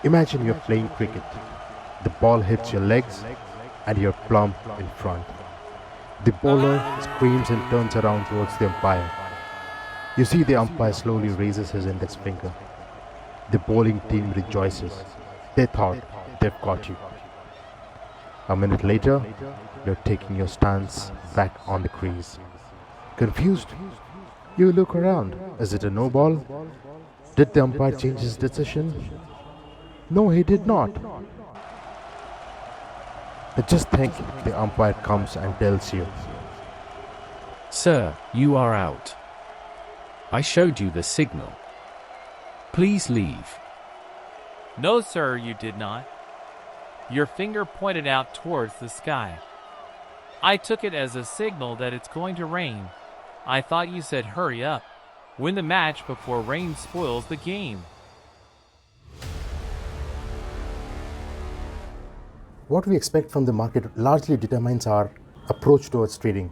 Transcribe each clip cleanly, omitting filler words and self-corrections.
Imagine you're playing cricket. The ball hits your legs and you're plumb in front. The bowler screams and turns around towards the umpire. You see the umpire slowly raises his index finger. The bowling team rejoices. They thought they've got you. A minute later, you're taking your stance back on the crease. Confused, you look around. Is it a no ball? Did the umpire change his decision? No, he did not. But just think, the umpire comes and tells you, Sir, you are out. I showed you the signal. Please leave. No, sir, you did not. Your finger pointed out towards the sky. I took it as a signal that it's going to rain. I thought you said hurry up. Win the match before rain spoils the game. what we expect from the market largely determines our approach towards trading.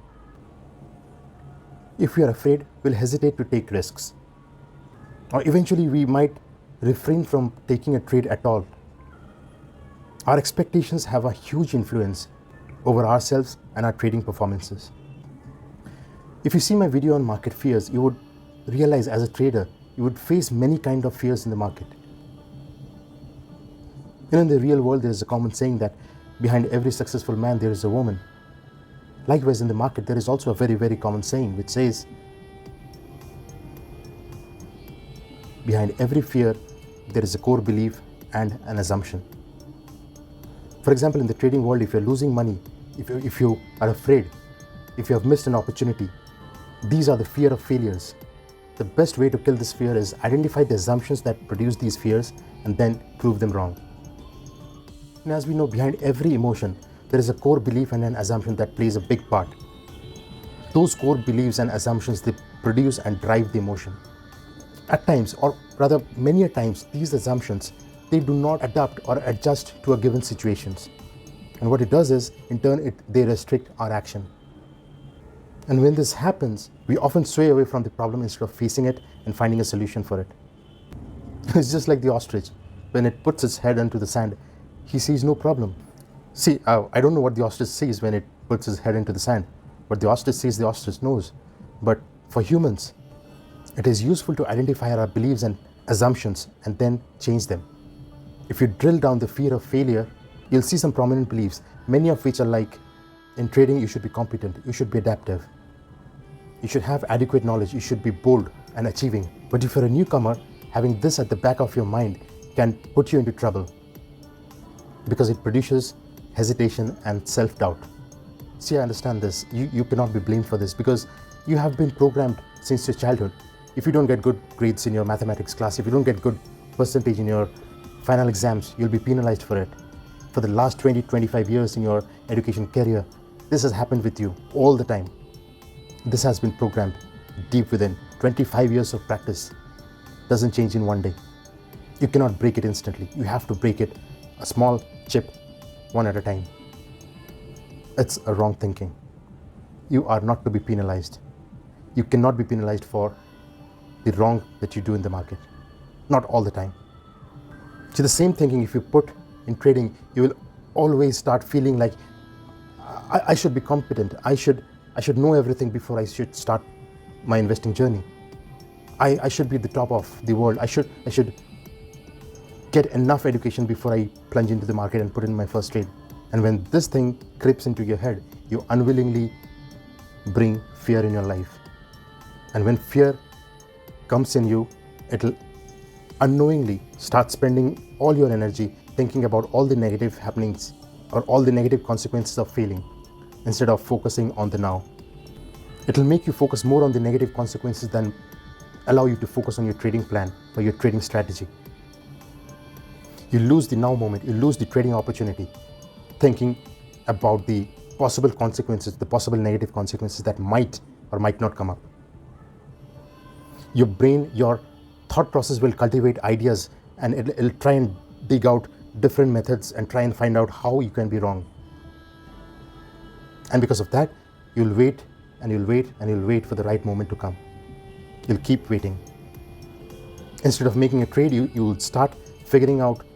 If we are afraid, we'll hesitate to take risks. Or eventually we might refrain from taking a trade at all. Our expectations have a huge influence over ourselves and our trading performances. If you see my video on market fears, you would realize as a trader, you would face many kinds of fears in the market. In the real world, there is a common saying that behind every successful man, there is a woman. Likewise, in the market, there is also a very, very common saying which says, behind every fear, there is a core belief and an assumption. For example, in the trading world, if you're losing money, if you are afraid, if you have missed an opportunity, these are the fear of failures. The best way to kill this fear is identify the assumptions that produce these fears and then prove them wrong. And as we know, behind every emotion, there is a core belief and an assumption that plays a big part. Those core beliefs and assumptions, they produce and drive the emotion. At times, or rather many a times, these assumptions, they do not adapt or adjust to a given situations. And what it does is, in turn, they restrict our action. And when this happens, we often sway away from the problem instead of facing it and finding a solution for it. It's just like the ostrich. When it puts its head into the sand, he sees no problem. See, I don't know what the ostrich sees when it puts its head into the sand. What the ostrich sees, the ostrich knows. But for humans, it is useful to identify our beliefs and assumptions and then change them. If you drill down the fear of failure, you'll see some prominent beliefs, many of which are like, in trading, you should be competent, you should be adaptive, you should have adequate knowledge, you should be bold and achieving. But if you're a newcomer, having this at the back of your mind can put you into trouble because it produces hesitation and self-doubt. See, I understand this. You cannot be blamed for this because you have been programmed since your childhood. If you don't get good grades in your mathematics class, if you don't get good percentage in your final exams, you'll be penalized for it. For the last 20-25 years in your education career, this has happened with you all the time. This has been programmed deep within. 25 years of practice doesn't change in one day. You cannot break it instantly. You have to break it a small chip, one at a time. It's a wrong thinking. You are not to be penalized. You cannot be penalized for the wrong that you do in the market. Not all the time. So the same thinking, if you put in trading, you will always start feeling like I should be competent. I should know everything before I should start my investing journey. I should be at the top of the world. I should get enough education before I plunge into the market and put in my first trade. And when this thing creeps into your head, you unwillingly bring fear in your life. And when fear comes in you, it'll unknowingly start spending all your energy thinking about all the negative happenings or all the negative consequences of failing instead of focusing on the now. It'll make you focus more on the negative consequences than allow you to focus on your trading plan or your trading strategy. You lose the now moment, you lose the trading opportunity thinking about the possible consequences, the possible negative consequences that might or might not come up. Your brain, your thought process will cultivate ideas and it'll try and dig out different methods and try and find out how you can be wrong. And because of that, you'll wait and you'll wait and you'll wait for the right moment to come. You'll keep waiting. Instead of making a trade, you'll start figuring out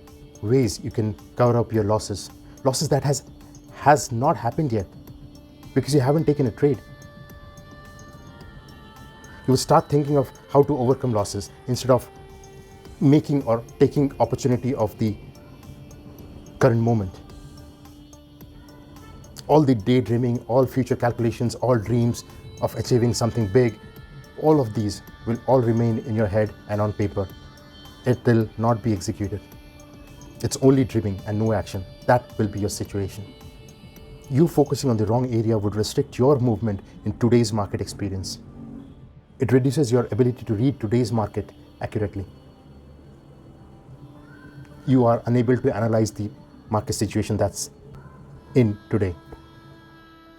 ways you can cover up your losses that has not happened yet because you haven't taken a trade. You will start thinking of how to overcome losses instead of making or taking opportunity of the current moment. All the daydreaming, all future calculations, all dreams of achieving something big, all of these will all remain in your head and on paper. It will not be executed. It's only dreaming and no action. That will be your situation. You focusing on the wrong area would restrict your movement in today's market experience. It reduces your ability to read today's market accurately. You are unable to analyze the market situation that's in today.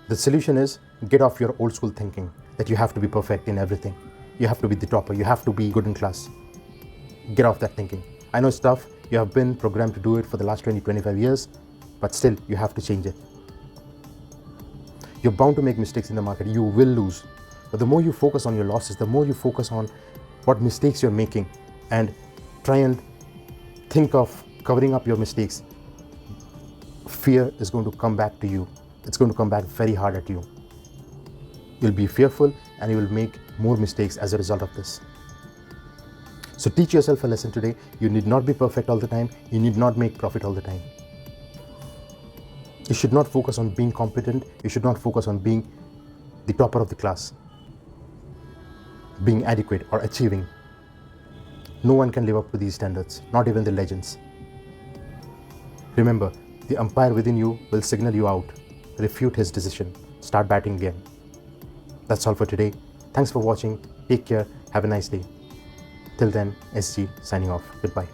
The solution is get off your old school thinking that you have to be perfect in everything. You have to be the topper. You have to be good in class. Get off that thinking. I know it's tough. You have been programmed to do it for the last 20-25 years, but still you have to change it. You're bound to make mistakes in the market. You will lose. But the more you focus on your losses, the more you focus on what mistakes you're making and try and think of covering up your mistakes, fear is going to come back to you. It's going to come back very hard at you. You'll be fearful and you will make more mistakes as a result of this. So teach yourself a lesson today. You need not be perfect all the time. You need not make profit all the time. You should not focus on being competent. You should not focus on being the topper of the class, being adequate or achieving. No one can live up to these standards, not even the legends. Remember, the umpire within you will signal you out. Refute his decision. Start batting again. That's all for today. Thanks for watching. Take care. Have a nice day. Till then, SG signing off. Goodbye.